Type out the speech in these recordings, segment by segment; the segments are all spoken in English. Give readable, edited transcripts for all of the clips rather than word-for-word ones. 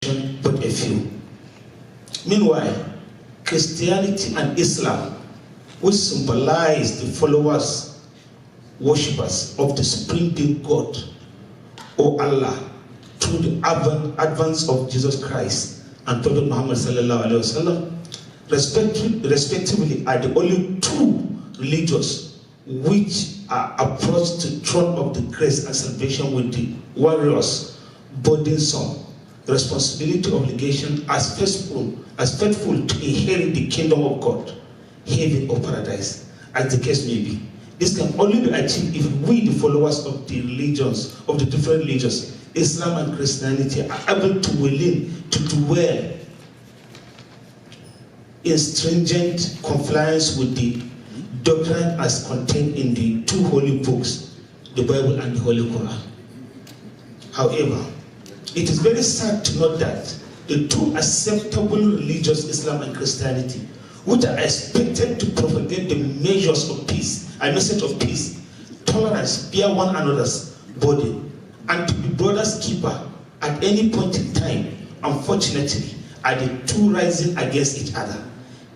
but a few. Meanwhile, Christianity and Islam, which symbolize the followers, worshippers of the supreme being God, or Allah, through the advance of Jesus Christ and Prophet Muhammad sallallahu alaihi wasallam, respectively, are the only two religions which are approached to the throne of the grace and salvation with the warriors, burdensome responsibility, obligation as faithful to inherit the kingdom of God, heaven or paradise, as the case may be. This can only be achieved if we, the followers of the religions, of the different religions, Islam and Christianity, are able to dwell in stringent compliance with the doctrine as contained in the two holy books, the Bible and the Holy Quran. However, it is very sad to note that the two acceptable religions, Islam and Christianity, which are expected to propagate the measures of peace, a message of peace, tolerance, bear one another's burden, and to be brother's keeper at any point in time, unfortunately, are the two rising against each other,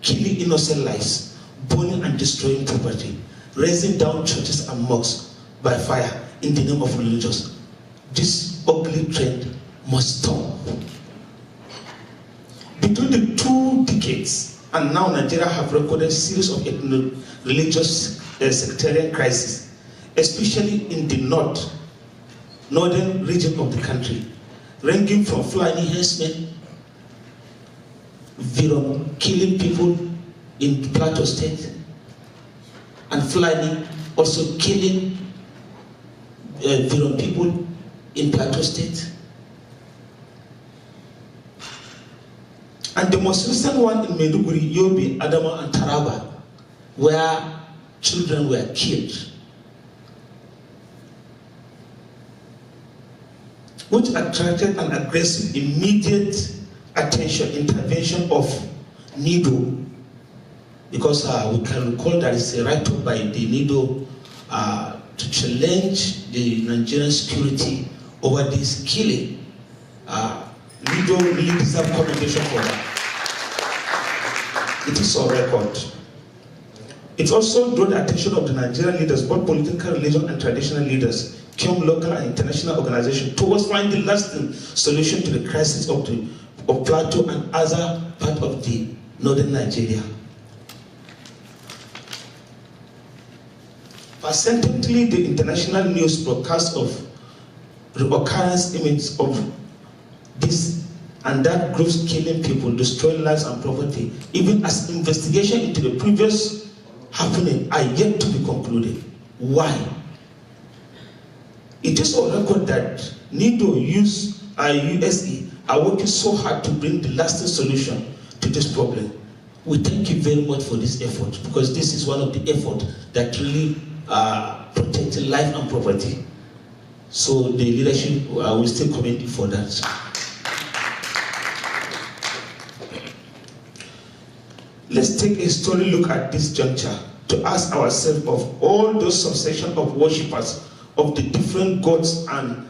killing innocent lives, burning and destroying property, raising down churches and mosques by fire in the name of religions. This ugly trend must stop. Between the 2 decades and now, Nigeria have recorded a series of ethno-religious sectarian crises, especially in the northern region of the country, ranging from Fulani herdsmen, killing people in Plateau State, and Fulani also killing people in Plateau State. And the most recent one in Maiduguri, Yobe, Adama, and Taraba, where children were killed, which attracted an aggressive, immediate intervention of NIDOA, because we can recall that it's a write-up by the NIDOA to challenge the Nigerian security over this killing. NIDOA really deserves commendation for that. It is on record. It also drew the attention of the Nigerian leaders, both political, religious, and traditional leaders, local and international organizations, towards finding lasting solution to the crisis of Plateau and other part of the northern Nigeria. Persistently, the international news broadcast of recurrence images of this and that groups killing people, destroying lives and property, even as investigation into the previous happening are yet to be concluded. Why? It is on record that NIDOA-USA are working so hard to bring the lasting solution to this problem. We thank you very much for this effort, because this is one of the efforts that really protects life and property. So the leadership will still commend you for that. Let's take a historic look at this juncture to ask ourselves of all those subsections of worshippers of the different gods, and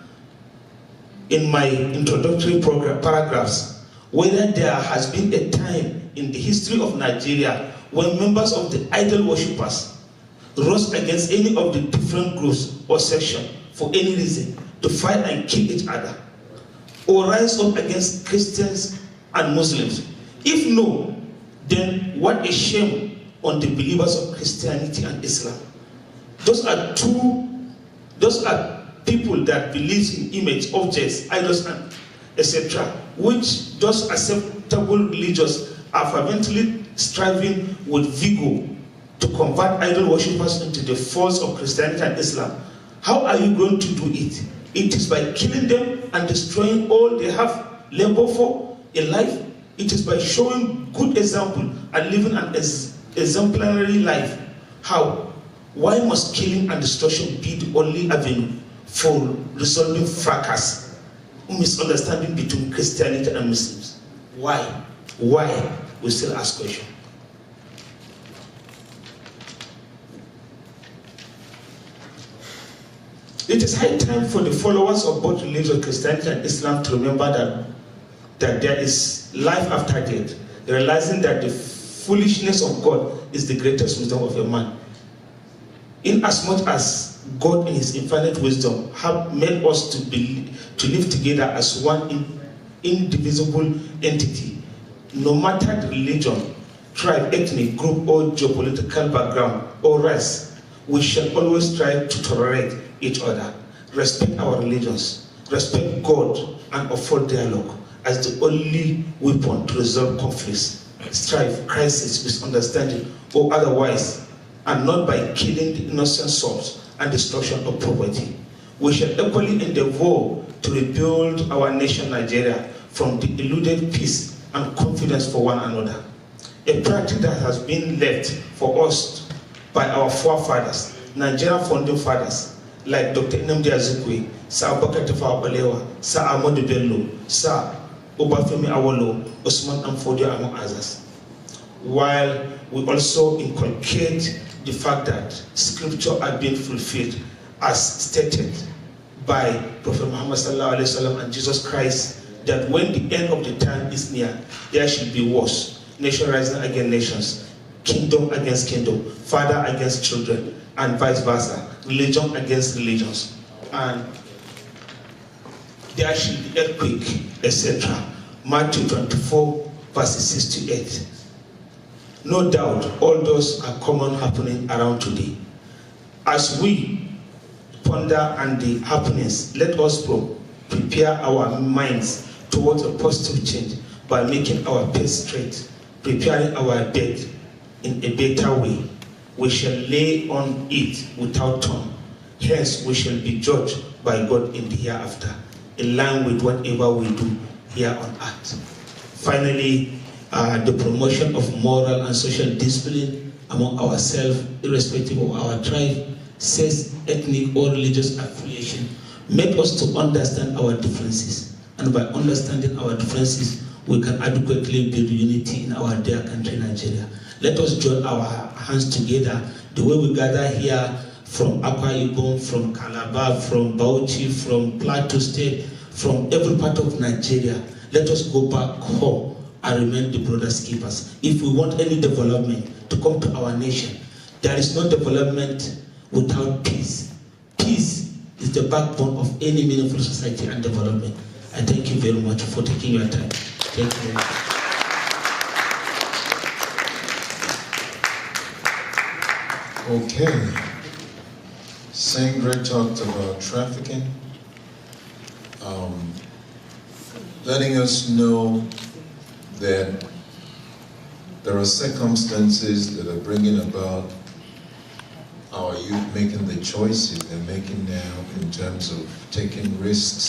in my introductory paragraphs, whether there has been a time in the history of Nigeria when members of the idol worshippers rose against any of the different groups or sections for any reason to fight and kill each other, or rise up against Christians and Muslims. If no, then what a shame on the believers of Christianity and Islam. Those are people that believe in image, objects, idols, and etc., which those acceptable religions are fervently striving with vigor to convert idol worshippers into the fold of Christianity and Islam. How are you going to do it? It is by killing them and destroying all they have labored for in life. It is by showing good example and living an exemplary life. How? Why must killing and destruction be the only avenue for resolving fracas, misunderstanding between Christianity and Muslims? Why? Why? We still ask questions. It is high time for the followers of both religions, Christianity and Islam, to remember that that there is life after death, realizing that the foolishness of God is the greatest wisdom of a man. Inasmuch as God in his infinite wisdom have made us to live together as one indivisible entity, no matter the religion, tribe, ethnic group, or geopolitical background or race, we shall always strive to tolerate each other, respect our religions, respect God, and afford dialogue as the only weapon to resolve conflicts, strife, crisis, misunderstanding, or otherwise, and not by killing the innocent souls and destruction of property. We shall equally endeavor to rebuild our nation Nigeria from the eluded peace and confidence for one another. A practice that has been left for us by our forefathers, Nigerian founding fathers, like Dr. Nnamdi Azikiwe, Sir Abubakar Tafawa Balewa, Sir Ahmed Bello, Sir Obafemi Awolowo, Usman Amfodio, among others. While we also inculcate the fact that scripture had been fulfilled as stated by Prophet Muhammad sallallahu alaihi wasallam and Jesus Christ, that when the end of the time is near, there shall be wars, nation rising against nations, kingdom against kingdom, father against children, and vice versa, religion against religions, and there shall be earthquake, etc. Matthew 24, verses 6 to 8. No doubt, all those are common happening around today. As we ponder on the happenings, let us prepare our minds towards a positive change by making our path straight, preparing our bed in a better way. We shall lay on it without tongue. Hence, we shall be judged by God in the hereafter, in line with whatever we do here on earth. Finally, the promotion of moral and social discipline among ourselves, irrespective of our tribe, sex, ethnic, or religious affiliation, make us to understand our differences. And by understanding our differences, we can adequately build unity in our dear country, Nigeria. Let us join our hands together the way we gather here from Akwa Ibom, from Calabar, from Bauchi, from Plateau State, from every part of Nigeria. Let us go back home and remain the brothers keepers. If we want any development to come to our nation, there is no development without peace. Peace is the backbone of any meaningful society and development. I thank you very much for taking your time. Thank you very much. Okay. Singhri talked about trafficking, letting us know that there are circumstances that are bringing about our youth making the choices they're making now in terms of taking risks